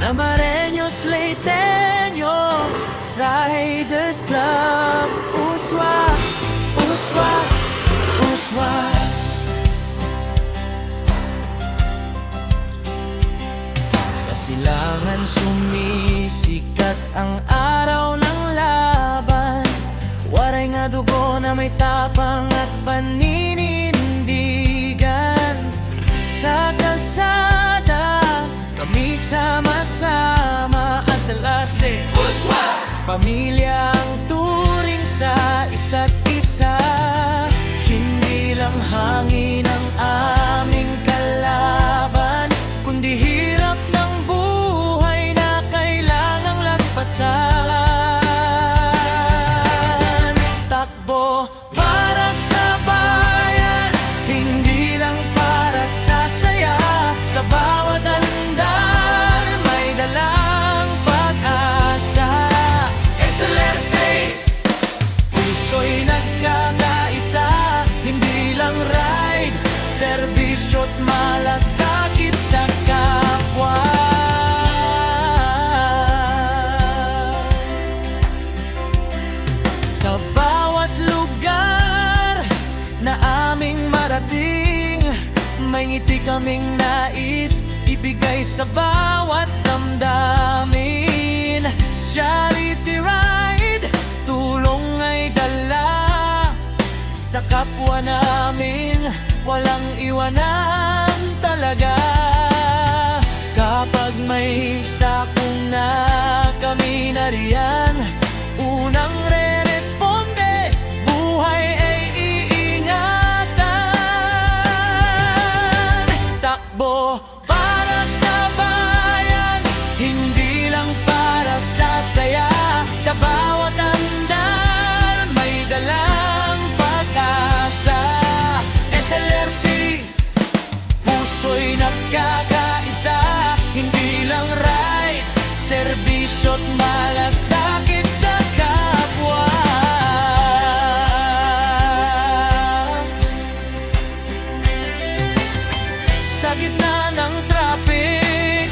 Samareños, Leiteños, Riders Club, Uswa, Uswa, Uswa. Sa silangan sumisikat ang araw ng laban. Waray nga dugo na may tapang at paninindigan. Sa kalsada kami sama-sama asalarse, Uswa! Pamilya ang turing sa isa't isa. Hindi lang hangin ang aming kalaban, kundi hirap ng buhay na kailangang lagpasan. Takbo para sa bayan, hindi lang para sa saya. Sa bawat andar may dalang pag-asa. SLRC, puso'y nagkakaisa. Hindi lang ride, serbisyo't malasakit sa kapwa. Sa bawat lugar na aming marating, may ngiti kaming nais ibigay sa bawat damdamin. Charity ride, tulong ay dala. Sa kapwa namin, walang iwanan talaga. Kapag may sakong na kami nariyan, unang re-responde, buhay ay iingatan. Takbo para sa bayan, hindi lang para sa saya. Sa bawat andar may dalang pag-asa. SLRC, puso'y nagkakaisa. Hindi lang ride, serbisyo't malasakit sa kapwa. Sa gitna ng traffic,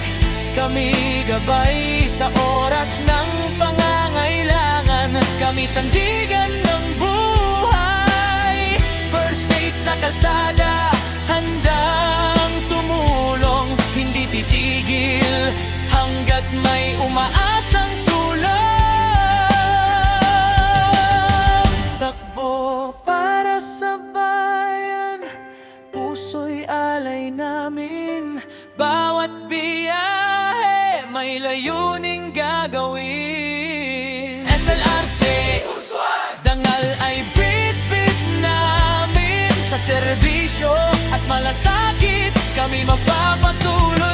kami gabay sa oras ng pangangailangan. Kami sandigan ng buhay, first aid sa kalsada, handang tumulong. Hindi titigil hanggat may umaasang tulong. Takbo para sa bayan, puso'y alay namin. Bawat biyahe may layuning gagawin. SLRC, dangal ay bit-bit namin. Sa serbisyo at malasakit kami magpapatuloy.